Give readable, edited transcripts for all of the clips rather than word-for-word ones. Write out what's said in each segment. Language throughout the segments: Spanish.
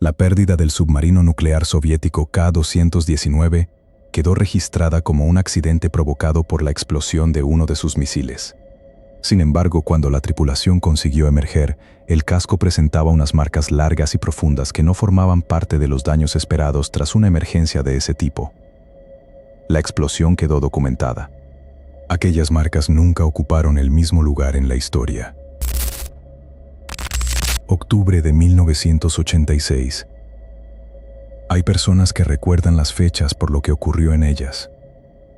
La pérdida del submarino nuclear soviético K-219 quedó registrada como un accidente provocado por la explosión de uno de sus misiles. Sin embargo, cuando la tripulación consiguió emerger, el casco presentaba unas marcas largas y profundas que no formaban parte de los daños esperados tras una emergencia de ese tipo. La explosión quedó documentada. Aquellas marcas nunca ocuparon el mismo lugar en la historia. Octubre de 1986. Hay personas que recuerdan las fechas por lo que ocurrió en ellas.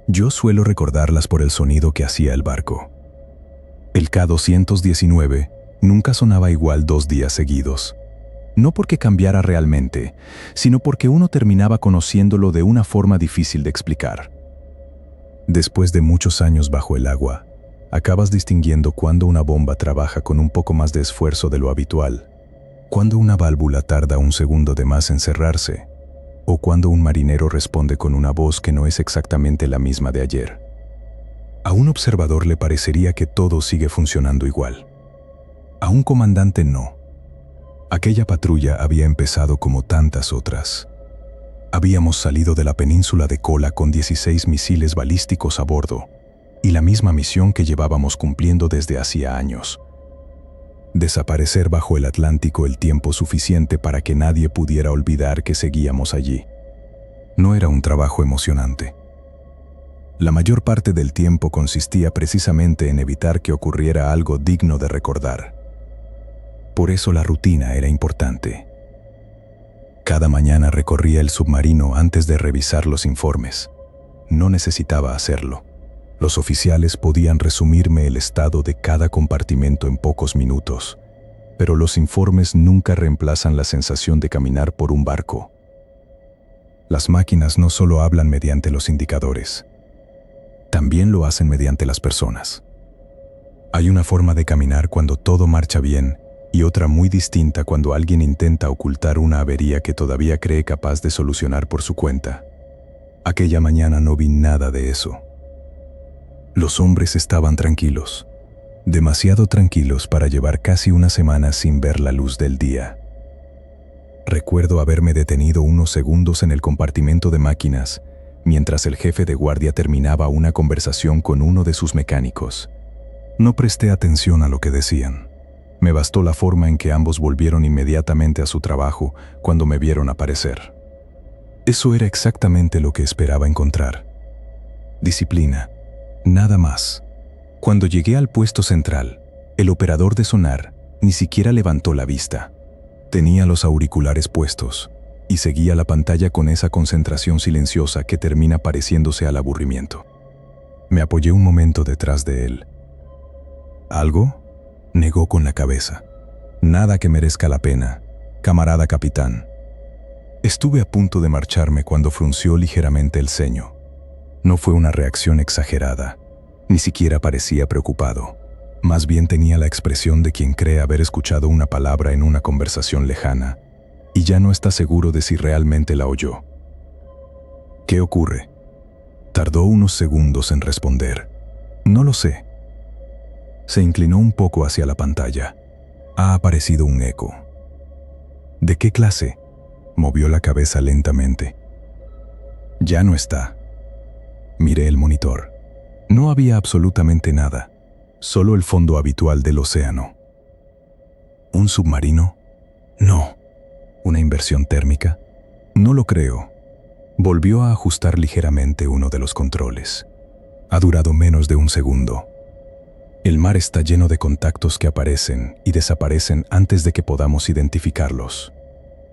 Yo suelo recordarlas por el sonido que hacía el barco. El K-219 nunca sonaba igual 2 días seguidos. No porque cambiara realmente, sino porque uno terminaba conociéndolo de una forma difícil de explicar. Después de muchos años bajo el agua, acabas distinguiendo cuándo una bomba trabaja con un poco más de esfuerzo de lo habitual, cuándo una válvula tarda un segundo de más en cerrarse, o cuándo un marinero responde con una voz que no es exactamente la misma de ayer. A un observador le parecería que todo sigue funcionando igual. A un comandante no. Aquella patrulla había empezado como tantas otras. Habíamos salido de la península de Kola con 16 misiles balísticos a bordo, y la misma misión que llevábamos cumpliendo desde hacía años. Desaparecer bajo el Atlántico el tiempo suficiente para que nadie pudiera olvidar que seguíamos allí. No era un trabajo emocionante. La mayor parte del tiempo consistía precisamente en evitar que ocurriera algo digno de recordar. Por eso la rutina era importante. Cada mañana recorría el submarino antes de revisar los informes. No necesitaba hacerlo. Los oficiales podían resumirme el estado de cada compartimento en pocos minutos, pero los informes nunca reemplazan la sensación de caminar por un barco. Las máquinas no solo hablan mediante los indicadores, también lo hacen mediante las personas. Hay una forma de caminar cuando todo marcha bien y otra muy distinta cuando alguien intenta ocultar una avería que todavía cree capaz de solucionar por su cuenta. Aquella mañana no vi nada de eso. Los hombres estaban tranquilos, demasiado tranquilos para llevar casi una semana sin ver la luz del día. Recuerdo haberme detenido unos segundos en el compartimento de máquinas, mientras el jefe de guardia terminaba una conversación con uno de sus mecánicos. No presté atención a lo que decían. Me bastó la forma en que ambos volvieron inmediatamente a su trabajo cuando me vieron aparecer. Eso era exactamente lo que esperaba encontrar. Disciplina. Nada más. Cuando llegué al puesto central, el operador de sonar ni siquiera levantó la vista. Tenía los auriculares puestos y seguía la pantalla con esa concentración silenciosa que termina pareciéndose al aburrimiento. Me apoyé un momento detrás de él. ¿Algo? Negó con la cabeza. Nada que merezca la pena, camarada capitán. Estuve a punto de marcharme cuando frunció ligeramente el ceño. No fue una reacción exagerada, ni siquiera parecía preocupado. Más bien tenía la expresión de quien cree haber escuchado una palabra en una conversación lejana y ya no está seguro de si realmente la oyó. ¿Qué ocurre? Tardó unos segundos en responder. No lo sé. Se inclinó un poco hacia la pantalla. Ha aparecido un eco. ¿De qué clase? Movió la cabeza lentamente. Ya no está. Miré el monitor. No había absolutamente nada, solo el fondo habitual del océano. ¿Un submarino? No. ¿Una inversión térmica? No lo creo. Volvió a ajustar ligeramente uno de los controles. Ha durado menos de un segundo. El mar está lleno de contactos que aparecen y desaparecen antes de que podamos identificarlos.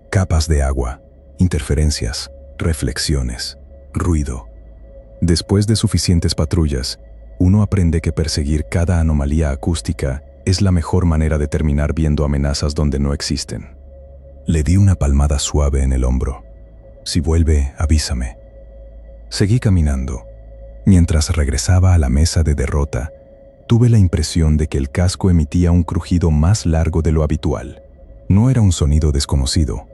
Capas de agua, interferencias, reflexiones, ruido. Después de suficientes patrullas, uno aprende que perseguir cada anomalía acústica es la mejor manera de terminar viendo amenazas donde no existen. Le di una palmada suave en el hombro. Si vuelve, avísame. Seguí caminando. Mientras regresaba a la mesa de derrota, tuve la impresión de que el casco emitía un crujido más largo de lo habitual. No era un sonido desconocido.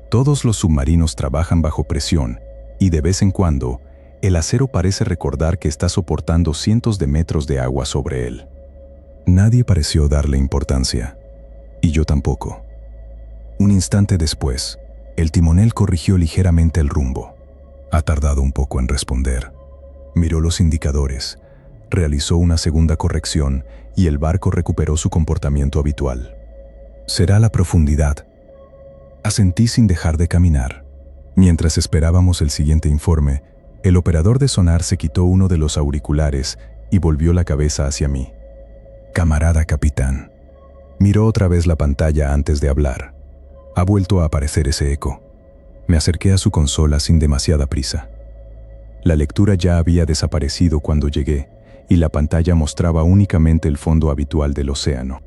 Todos los submarinos trabajan bajo presión y de vez en cuando, el acero parece recordar que está soportando cientos de metros de agua sobre él. Nadie pareció darle importancia, y yo tampoco. Un instante después, El timonel corrigió ligeramente el rumbo. Ha tardado un poco en responder. Miró los indicadores, realizó una segunda corrección y el barco recuperó su comportamiento habitual. Será la profundidad. Asentí sin dejar de caminar. Mientras esperábamos el siguiente informe, el operador de sonar se quitó uno de los auriculares y volvió la cabeza hacia mí. Camarada capitán. Miró otra vez la pantalla antes de hablar. Ha vuelto a aparecer ese eco. Me acerqué a su consola sin demasiada prisa. La lectura ya había desaparecido cuando llegué y la pantalla mostraba únicamente el fondo habitual del océano.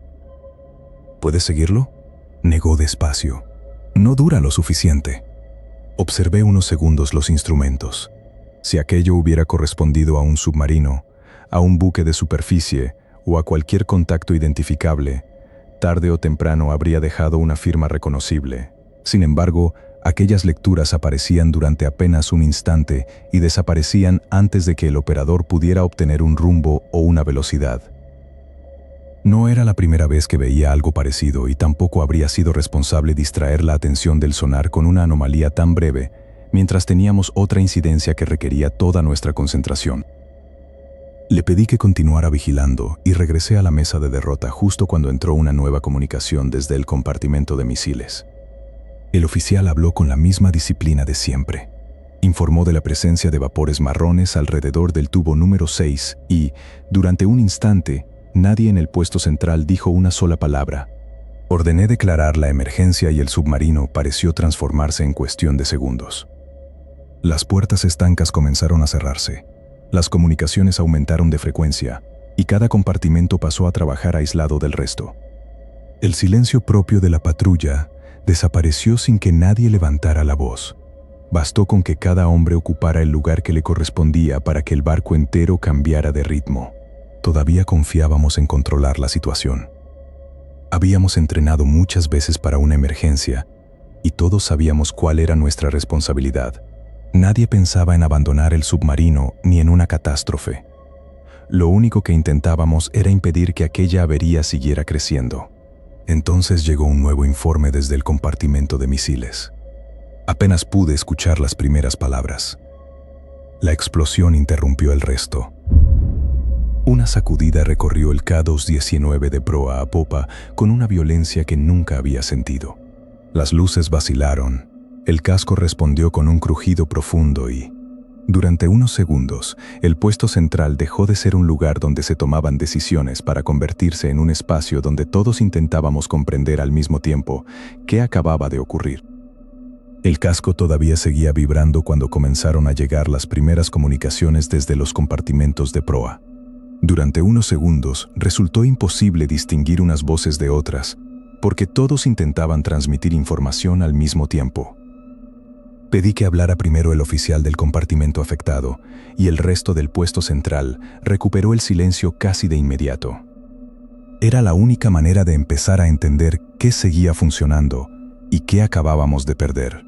¿Puedes seguirlo?, negó despacio. No dura lo suficiente. Observé unos segundos los instrumentos. Si aquello hubiera correspondido a un submarino, a un buque de superficie o a cualquier contacto identificable, tarde o temprano habría dejado una firma reconocible. Sin embargo, aquellas lecturas aparecían durante apenas un instante y desaparecían antes de que el operador pudiera obtener un rumbo o una velocidad. No era la primera vez que veía algo parecido y tampoco habría sido responsable distraer la atención del sonar con una anomalía tan breve, mientras teníamos otra incidencia que requería toda nuestra concentración. Le pedí que continuara vigilando y regresé a la mesa de derrota justo cuando entró una nueva comunicación desde el compartimento de misiles. El oficial habló con la misma disciplina de siempre. Informó de la presencia de vapores marrones alrededor del tubo número 6 y, durante un instante, nadie en el puesto central dijo una sola palabra. Ordené declarar la emergencia y el submarino pareció transformarse en cuestión de segundos. Las puertas estancas comenzaron a cerrarse. Las comunicaciones aumentaron de frecuencia y cada compartimento pasó a trabajar aislado del resto. El silencio propio de la patrulla desapareció sin que nadie levantara la voz. Bastó con que cada hombre ocupara el lugar que le correspondía para que el barco entero cambiara de ritmo. Todavía confiábamos en controlar la situación. Habíamos entrenado muchas veces para una emergencia y todos sabíamos cuál era nuestra responsabilidad. Nadie pensaba en abandonar el submarino ni en una catástrofe. Lo único que intentábamos era impedir que aquella avería siguiera creciendo. Entonces llegó un nuevo informe desde el compartimento de misiles. Apenas pude escuchar las primeras palabras. La explosión interrumpió el resto. Una sacudida recorrió el K-219 de proa a popa con una violencia que nunca había sentido. Las luces vacilaron, el casco respondió con un crujido profundo y, durante unos segundos, el puesto central dejó de ser un lugar donde se tomaban decisiones para convertirse en un espacio donde todos intentábamos comprender al mismo tiempo qué acababa de ocurrir. El casco todavía seguía vibrando cuando comenzaron a llegar las primeras comunicaciones desde los compartimentos de proa. Durante unos segundos resultó imposible distinguir unas voces de otras, porque todos intentaban transmitir información al mismo tiempo. Pedí que hablara primero el oficial del compartimento afectado, y el resto del puesto central recuperó el silencio casi de inmediato. Era la única manera de empezar a entender qué seguía funcionando y qué acabábamos de perder.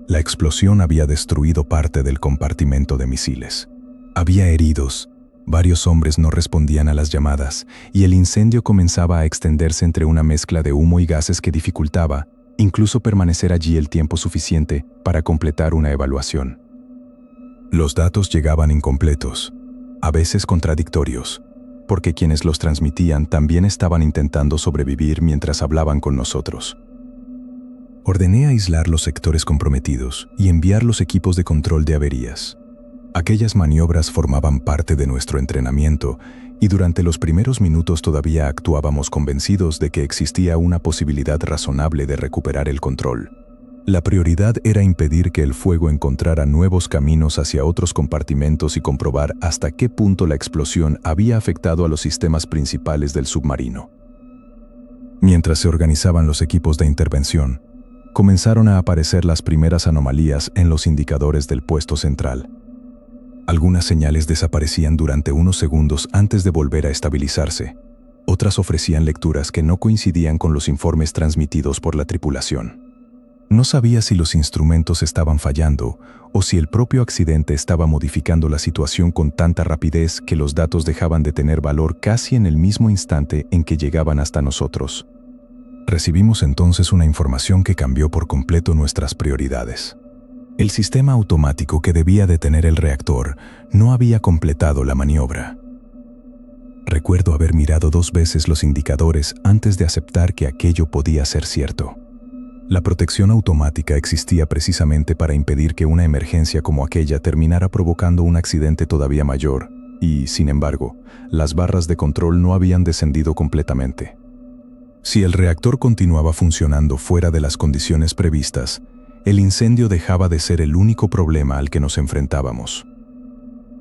La explosión había destruido parte del compartimento de misiles. Había heridos. Varios hombres no respondían a las llamadas y el incendio comenzaba a extenderse entre una mezcla de humo y gases que dificultaba incluso permanecer allí el tiempo suficiente para completar una evaluación. Los datos llegaban incompletos, a veces contradictorios, porque quienes los transmitían también estaban intentando sobrevivir mientras hablaban con nosotros. Ordené aislar los sectores comprometidos y enviar los equipos de control de averías. Aquellas maniobras formaban parte de nuestro entrenamiento y durante los primeros minutos todavía actuábamos convencidos de que existía una posibilidad razonable de recuperar el control. La prioridad era impedir que el fuego encontrara nuevos caminos hacia otros compartimentos y comprobar hasta qué punto la explosión había afectado a los sistemas principales del submarino. Mientras se organizaban los equipos de intervención, comenzaron a aparecer las primeras anomalías en los indicadores del puesto central. Algunas señales desaparecían durante unos segundos antes de volver a estabilizarse. Otras ofrecían lecturas que no coincidían con los informes transmitidos por la tripulación. No sabía si los instrumentos estaban fallando o si el propio accidente estaba modificando la situación con tanta rapidez que los datos dejaban de tener valor casi en el mismo instante en que llegaban hasta nosotros. Recibimos entonces una información que cambió por completo nuestras prioridades. El sistema automático que debía detener el reactor no había completado la maniobra. Recuerdo haber mirado 2 veces los indicadores antes de aceptar que aquello podía ser cierto. La protección automática existía precisamente para impedir que una emergencia como aquella terminara provocando un accidente todavía mayor, y, sin embargo, las barras de control no habían descendido completamente. Si el reactor continuaba funcionando fuera de las condiciones previstas, el incendio dejaba de ser el único problema al que nos enfrentábamos.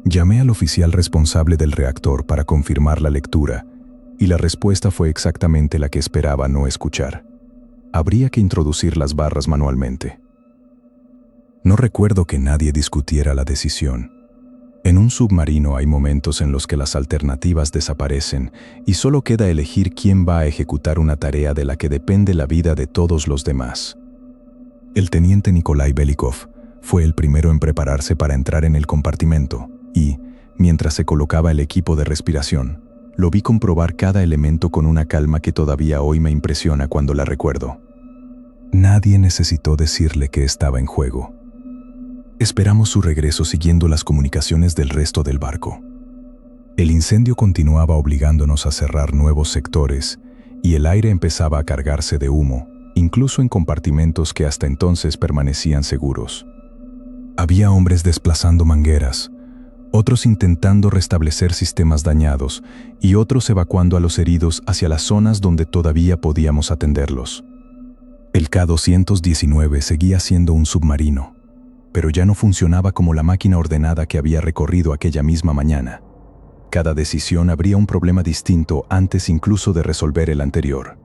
Llamé al oficial responsable del reactor para confirmar la lectura, y la respuesta fue exactamente la que esperaba no escuchar. Habría que introducir las barras manualmente. No recuerdo que nadie discutiera la decisión. En un submarino hay momentos en los que las alternativas desaparecen y solo queda elegir quién va a ejecutar una tarea de la que depende la vida de todos los demás. El teniente Nikolai Belikov fue el primero en prepararse para entrar en el compartimento y, mientras se colocaba el equipo de respiración, lo vi comprobar cada elemento con una calma que todavía hoy me impresiona cuando la recuerdo. Nadie necesitó decirle que estaba en juego. Esperamos su regreso siguiendo las comunicaciones del resto del barco. El incendio continuaba obligándonos a cerrar nuevos sectores y el aire empezaba a cargarse de humo, incluso en compartimentos que hasta entonces permanecían seguros. Había hombres desplazando mangueras, otros intentando restablecer sistemas dañados y otros evacuando a los heridos hacia las zonas donde todavía podíamos atenderlos. El K-219 seguía siendo un submarino, pero ya no funcionaba como la máquina ordenada que había recorrido aquella misma mañana. Cada decisión abría un problema distinto antes incluso de resolver el anterior.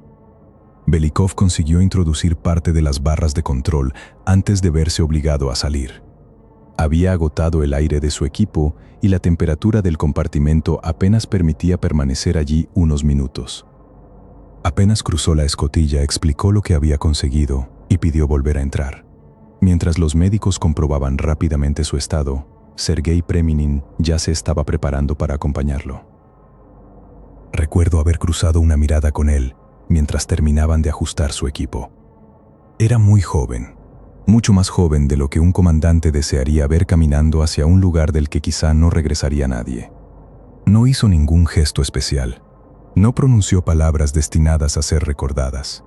Belikov consiguió introducir parte de las barras de control antes de verse obligado a salir. Había agotado el aire de su equipo y la temperatura del compartimento apenas permitía permanecer allí unos minutos. Apenas cruzó la escotilla, explicó lo que había conseguido y pidió volver a entrar. Mientras los médicos comprobaban rápidamente su estado, Sergei Preminin ya se estaba preparando para acompañarlo. Recuerdo haber cruzado una mirada con él mientras terminaban de ajustar su equipo. Era muy joven, mucho más joven de lo que un comandante desearía ver caminando hacia un lugar del que quizá no regresaría nadie. No hizo ningún gesto especial, no pronunció palabras destinadas a ser recordadas.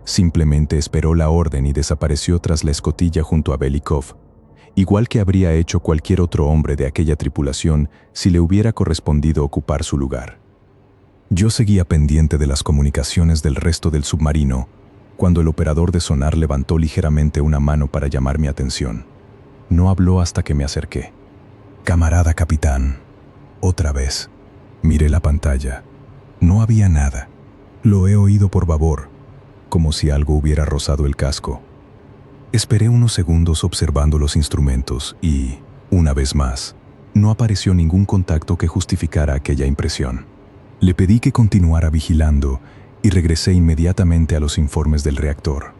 Simplemente esperó la orden y desapareció tras la escotilla junto a Belikov, igual que habría hecho cualquier otro hombre de aquella tripulación si le hubiera correspondido ocupar su lugar. Yo seguía pendiente de las comunicaciones del resto del submarino cuando el operador de sonar levantó ligeramente una mano para llamar mi atención. No habló hasta que me acerqué. «Camarada capitán». Otra vez. Miré la pantalla. No había nada. Lo he oído por babor, como si algo hubiera rozado el casco. Esperé unos segundos observando los instrumentos y, una vez más, no apareció ningún contacto que justificara aquella impresión. Le pedí que continuara vigilando y regresé inmediatamente a los informes del reactor.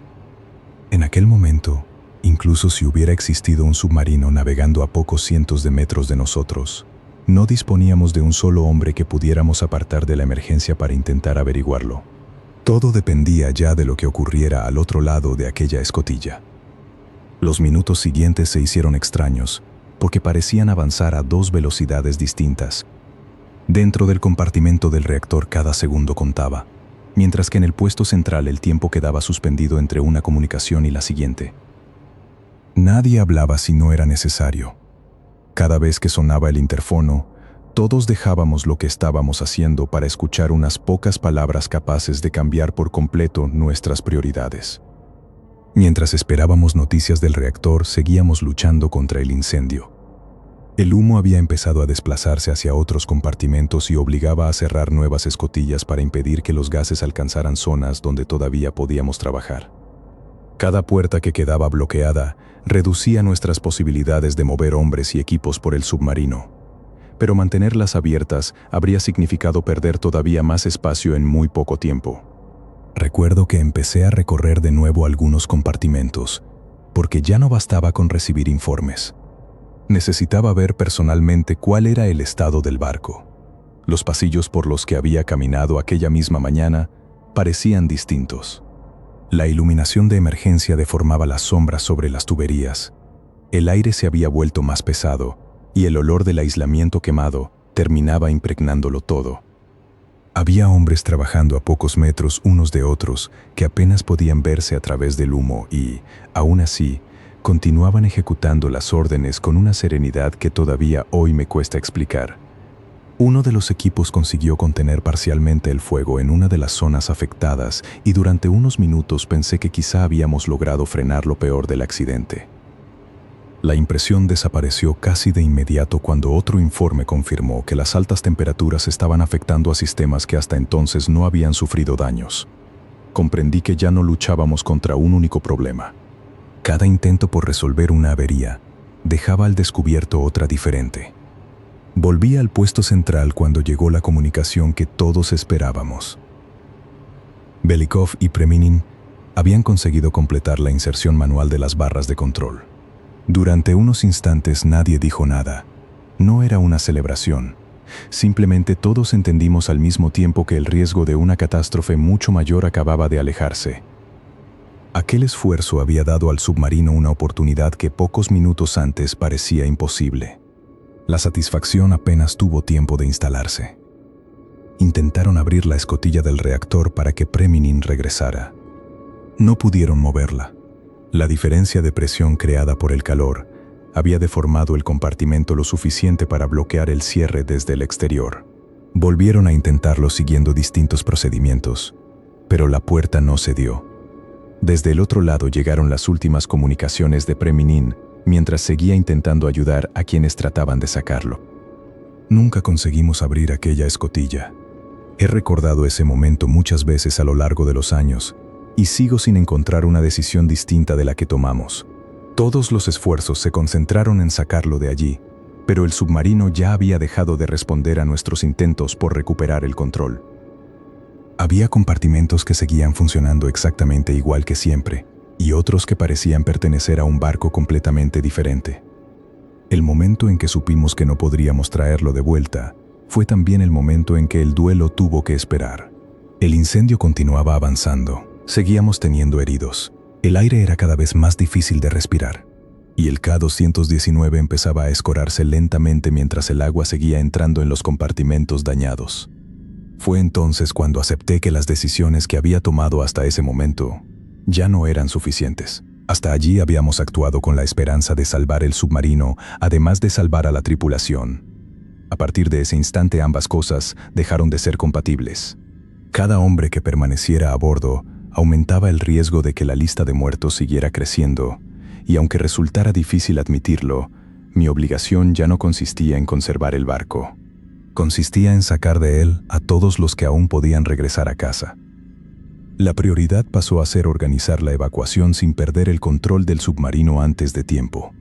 En aquel momento, incluso si hubiera existido un submarino navegando a pocos cientos de metros de nosotros, no disponíamos de un solo hombre que pudiéramos apartar de la emergencia para intentar averiguarlo. Todo dependía ya de lo que ocurriera al otro lado de aquella escotilla. Los minutos siguientes se hicieron extraños, porque parecían avanzar a 2 velocidades distintas. Dentro del compartimento del reactor cada segundo contaba, mientras que en el puesto central el tiempo quedaba suspendido entre una comunicación y la siguiente. Nadie hablaba si no era necesario. Cada vez que sonaba el interfono, todos dejábamos lo que estábamos haciendo para escuchar unas pocas palabras capaces de cambiar por completo nuestras prioridades. Mientras esperábamos noticias del reactor, seguíamos luchando contra el incendio. El humo había empezado a desplazarse hacia otros compartimentos y obligaba a cerrar nuevas escotillas para impedir que los gases alcanzaran zonas donde todavía podíamos trabajar. Cada puerta que quedaba bloqueada reducía nuestras posibilidades de mover hombres y equipos por el submarino, pero mantenerlas abiertas habría significado perder todavía más espacio en muy poco tiempo. Recuerdo que empecé a recorrer de nuevo algunos compartimentos, porque ya no bastaba con recibir informes. Necesitaba ver personalmente cuál era el estado del barco. Los pasillos por los que había caminado aquella misma mañana parecían distintos. La iluminación de emergencia deformaba las sombras sobre las tuberías. El aire se había vuelto más pesado y el olor del aislamiento quemado terminaba impregnándolo todo. Había hombres trabajando a pocos metros unos de otros que apenas podían verse a través del humo y, aún así, continuaban ejecutando las órdenes con una serenidad que todavía hoy me cuesta explicar. Uno de los equipos consiguió contener parcialmente el fuego en una de las zonas afectadas y durante unos minutos pensé que quizá habíamos logrado frenar lo peor del accidente. La impresión desapareció casi de inmediato cuando otro informe confirmó que las altas temperaturas estaban afectando a sistemas que hasta entonces no habían sufrido daños. Comprendí que ya no luchábamos contra un único problema. Cada intento por resolver una avería dejaba al descubierto otra diferente. Volví al puesto central cuando llegó la comunicación que todos esperábamos. Belikov y Preminin habían conseguido completar la inserción manual de las barras de control. Durante unos instantes nadie dijo nada. No era una celebración. Simplemente todos entendimos al mismo tiempo que el riesgo de una catástrofe mucho mayor acababa de alejarse. Aquel esfuerzo había dado al submarino una oportunidad que pocos minutos antes parecía imposible. La satisfacción apenas tuvo tiempo de instalarse. Intentaron abrir la escotilla del reactor para que Preminin regresara. No pudieron moverla. La diferencia de presión creada por el calor había deformado el compartimento lo suficiente para bloquear el cierre desde el exterior. Volvieron a intentarlo siguiendo distintos procedimientos, pero la puerta no cedió. Desde el otro lado llegaron las últimas comunicaciones de Preminin, mientras seguía intentando ayudar a quienes trataban de sacarlo. Nunca conseguimos abrir aquella escotilla. He recordado ese momento muchas veces a lo largo de los años, y sigo sin encontrar una decisión distinta de la que tomamos. Todos los esfuerzos se concentraron en sacarlo de allí, pero el submarino ya había dejado de responder a nuestros intentos por recuperar el control. Había compartimentos que seguían funcionando exactamente igual que siempre, y otros que parecían pertenecer a un barco completamente diferente. El momento en que supimos que no podríamos traerlo de vuelta fue también el momento en que el duelo tuvo que esperar. El incendio continuaba avanzando. Seguíamos teniendo heridos. El aire era cada vez más difícil de respirar. Y el K-219 empezaba a escorarse lentamente mientras el agua seguía entrando en los compartimentos dañados. Fue entonces cuando acepté que las decisiones que había tomado hasta ese momento ya no eran suficientes. Hasta allí habíamos actuado con la esperanza de salvar el submarino, además de salvar a la tripulación. A partir de ese instante ambas cosas dejaron de ser compatibles. Cada hombre que permaneciera a bordo aumentaba el riesgo de que la lista de muertos siguiera creciendo, y aunque resultara difícil admitirlo, mi obligación ya no consistía en conservar el barco. Consistía en sacar de él a todos los que aún podían regresar a casa. La prioridad pasó a ser organizar la evacuación sin perder el control del submarino antes de tiempo.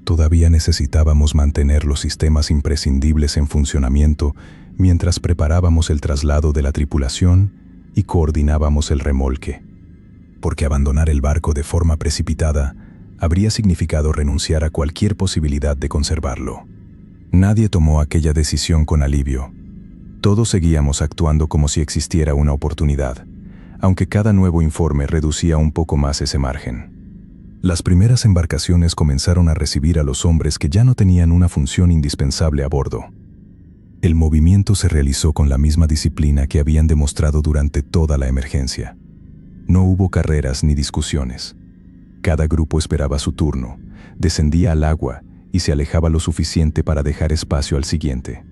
Todavía necesitábamos mantener los sistemas imprescindibles en funcionamiento mientras preparábamos el traslado de la tripulación y coordinábamos el remolque, porque abandonar el barco de forma precipitada habría significado renunciar a cualquier posibilidad de conservarlo. Nadie tomó aquella decisión con alivio. Todos seguíamos actuando como si existiera una oportunidad, aunque cada nuevo informe reducía un poco más ese margen. Las primeras embarcaciones comenzaron a recibir a los hombres que ya no tenían una función indispensable a bordo. El movimiento se realizó con la misma disciplina que habían demostrado durante toda la emergencia. No hubo carreras ni discusiones. Cada grupo esperaba su turno, descendía al agua y se alejaba lo suficiente para dejar espacio al siguiente.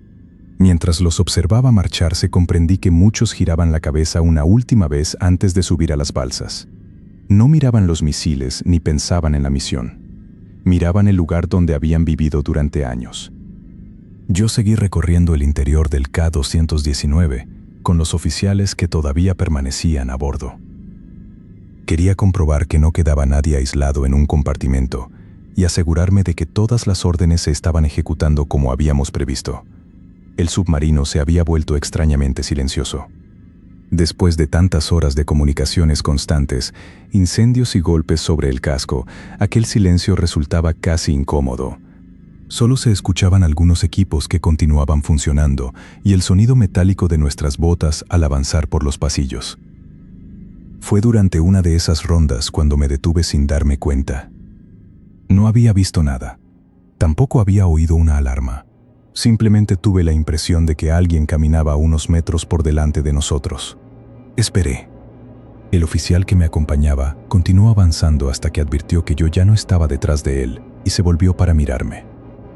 Mientras los observaba marcharse, comprendí que muchos giraban la cabeza una última vez antes de subir a las balsas. No miraban los misiles ni pensaban en la misión. Miraban el lugar donde habían vivido durante años. Yo seguí recorriendo el interior del K-219 con los oficiales que todavía permanecían a bordo. Quería comprobar que no quedaba nadie aislado en un compartimento y asegurarme de que todas las órdenes se estaban ejecutando como habíamos previsto. El submarino se había vuelto extrañamente silencioso. Después de tantas horas de comunicaciones constantes, incendios y golpes sobre el casco, aquel silencio resultaba casi incómodo. Solo se escuchaban algunos equipos que continuaban funcionando y el sonido metálico de nuestras botas al avanzar por los pasillos. Fue durante una de esas rondas cuando me detuve sin darme cuenta. No había visto nada. Tampoco había oído una alarma. Simplemente tuve la impresión de que alguien caminaba a unos metros por delante de nosotros. Esperé. El oficial que me acompañaba continuó avanzando hasta que advirtió que yo ya no estaba detrás de él y se volvió para mirarme.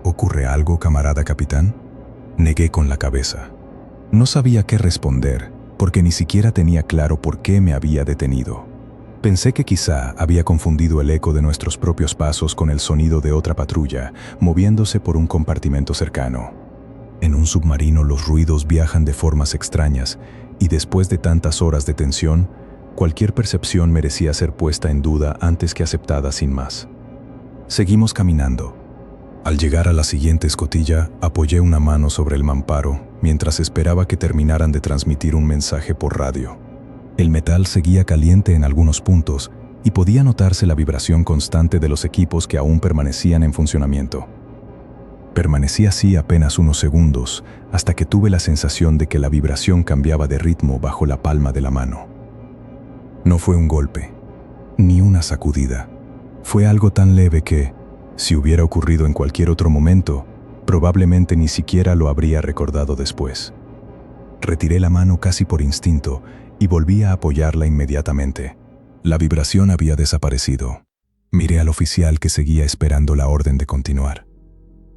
¿Ocurre algo, camarada capitán? Negué con la cabeza. No sabía qué responder, porque ni siquiera tenía claro por qué me había detenido. Pensé que quizá había confundido el eco de nuestros propios pasos con el sonido de otra patrulla, moviéndose por un compartimento cercano. En un submarino los ruidos viajan de formas extrañas, y después de tantas horas de tensión, cualquier percepción merecía ser puesta en duda antes que aceptada sin más. Seguimos caminando. Al llegar a la siguiente escotilla, apoyé una mano sobre el mamparo mientras esperaba que terminaran de transmitir un mensaje por radio. El metal seguía caliente en algunos puntos y podía notarse la vibración constante de los equipos que aún permanecían en funcionamiento. Permanecí así apenas unos segundos hasta que tuve la sensación de que la vibración cambiaba de ritmo bajo la palma de la mano. No fue un golpe, ni una sacudida. Fue algo tan leve que, si hubiera ocurrido en cualquier otro momento, probablemente ni siquiera lo habría recordado después. Retiré la mano casi por instinto y volví a apoyarla inmediatamente. La vibración había desaparecido. Miré al oficial que seguía esperando la orden de continuar.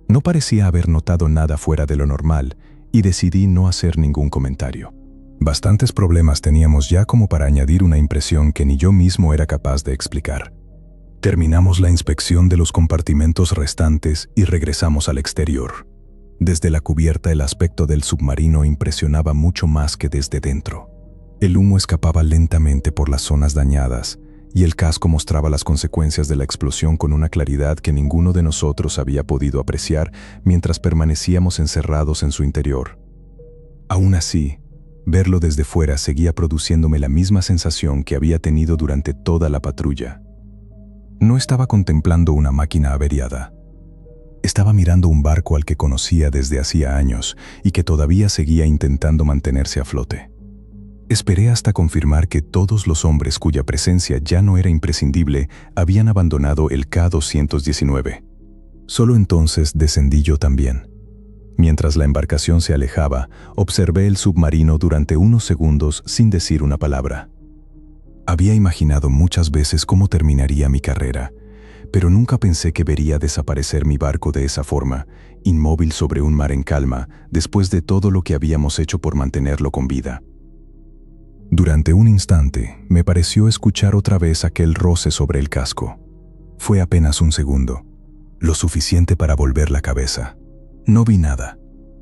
No parecía haber notado nada fuera de lo normal y decidí no hacer ningún comentario. Bastantes problemas teníamos ya como para añadir una impresión que ni yo mismo era capaz de explicar. Terminamos la inspección de los compartimentos restantes y regresamos al exterior. Desde la cubierta el aspecto del submarino impresionaba mucho más que desde dentro. El humo escapaba lentamente por las zonas dañadas y el casco mostraba las consecuencias de la explosión con una claridad que ninguno de nosotros había podido apreciar mientras permanecíamos encerrados en su interior. Aún así, verlo desde fuera seguía produciéndome la misma sensación que había tenido durante toda la patrulla. No estaba contemplando una máquina averiada. Estaba mirando un barco al que conocía desde hacía años y que todavía seguía intentando mantenerse a flote. Esperé hasta confirmar que todos los hombres cuya presencia ya no era imprescindible habían abandonado el K-219. Solo entonces descendí yo también. Mientras la embarcación se alejaba, observé el submarino durante unos segundos sin decir una palabra. Había imaginado muchas veces cómo terminaría mi carrera, pero nunca pensé que vería desaparecer mi barco de esa forma, inmóvil sobre un mar en calma, después de todo lo que habíamos hecho por mantenerlo con vida. Durante un instante, me pareció escuchar otra vez aquel roce sobre el casco. Fue apenas un segundo, lo suficiente para volver la cabeza. No vi nada,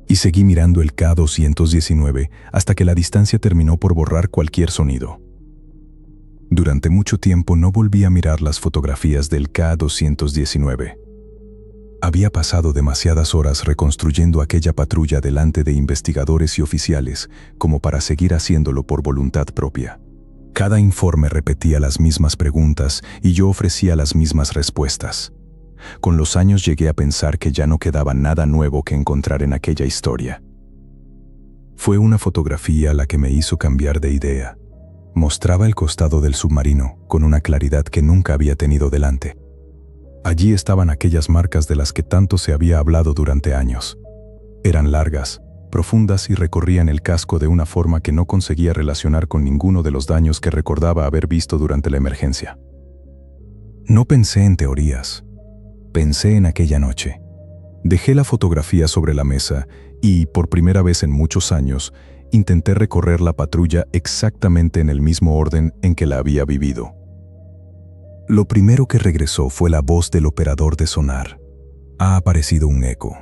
y seguí mirando el K-219 hasta que la distancia terminó por borrar cualquier sonido. Durante mucho tiempo no volví a mirar las fotografías del K-219. Había pasado demasiadas horas reconstruyendo aquella patrulla delante de investigadores y oficiales como para seguir haciéndolo por voluntad propia. Cada informe repetía las mismas preguntas y yo ofrecía las mismas respuestas. Con los años llegué a pensar que ya no quedaba nada nuevo que encontrar en aquella historia. Fue una fotografía la que me hizo cambiar de idea. Mostraba el costado del submarino con una claridad que nunca había tenido delante. Allí estaban aquellas marcas de las que tanto se había hablado durante años. Eran largas, profundas y recorrían el casco de una forma que no conseguía relacionar con ninguno de los daños que recordaba haber visto durante la emergencia. No pensé en teorías. Pensé en aquella noche. Dejé la fotografía sobre la mesa y, por primera vez en muchos años, intenté recorrer la patrulla exactamente en el mismo orden en que la había vivido. Lo primero que regresó fue la voz del operador de sonar. Ha aparecido un eco.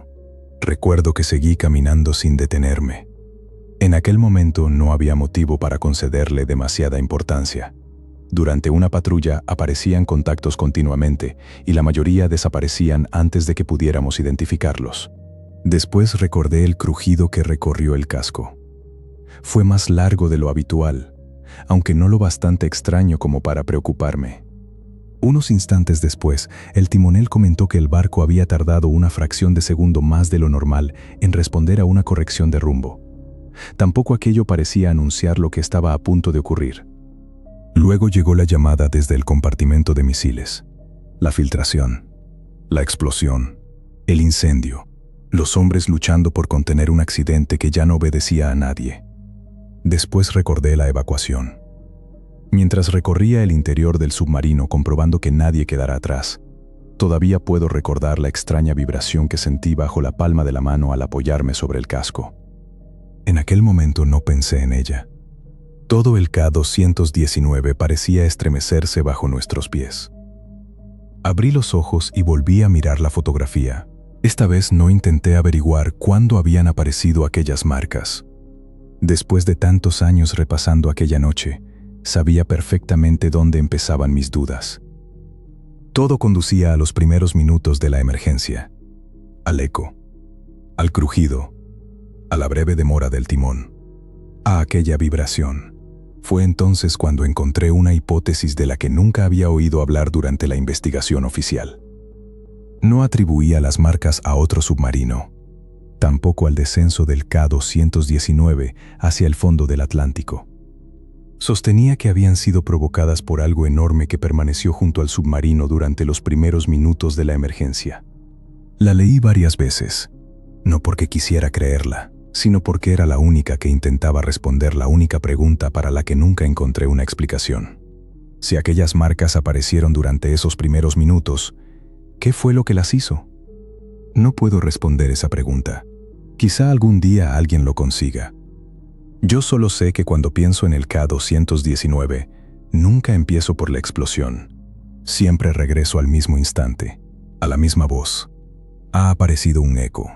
Recuerdo que seguí caminando sin detenerme. En aquel momento no había motivo para concederle demasiada importancia. Durante una patrulla aparecían contactos continuamente y la mayoría desaparecían antes de que pudiéramos identificarlos. Después recordé el crujido que recorrió el casco. Fue más largo de lo habitual, aunque no lo bastante extraño como para preocuparme. Unos instantes después, el timonel comentó que el barco había tardado una fracción de segundo más de lo normal en responder a una corrección de rumbo. Tampoco aquello parecía anunciar lo que estaba a punto de ocurrir. Luego llegó la llamada desde el compartimento de misiles. La filtración, la explosión, el incendio, los hombres luchando por contener un accidente que ya no obedecía a nadie. Después recordé la evacuación. Mientras recorría el interior del submarino comprobando que nadie quedara atrás, todavía puedo recordar la extraña vibración que sentí bajo la palma de la mano al apoyarme sobre el casco. En aquel momento no pensé en ella. Todo el K-219 parecía estremecerse bajo nuestros pies. Abrí los ojos y volví a mirar la fotografía. Esta vez no intenté averiguar cuándo habían aparecido aquellas marcas. Después de tantos años repasando aquella noche, sabía perfectamente dónde empezaban mis dudas. Todo conducía a los primeros minutos de la emergencia, al eco, al crujido, a la breve demora del timón, a aquella vibración. Fue entonces cuando encontré una hipótesis de la que nunca había oído hablar durante la investigación oficial. No atribuía las marcas a otro submarino, tampoco al descenso del K-219 hacia el fondo del Atlántico. Sostenía que habían sido provocadas por algo enorme que permaneció junto al submarino durante los primeros minutos de la emergencia. La leí varias veces, no porque quisiera creerla, sino porque era la única que intentaba responder la única pregunta para la que nunca encontré una explicación. Si aquellas marcas aparecieron durante esos primeros minutos, ¿qué fue lo que las hizo? No puedo responder esa pregunta. Quizá algún día alguien lo consiga. Yo solo sé que cuando pienso en el K-219, nunca empiezo por la explosión. Siempre regreso al mismo instante, a la misma voz. Ha aparecido un eco.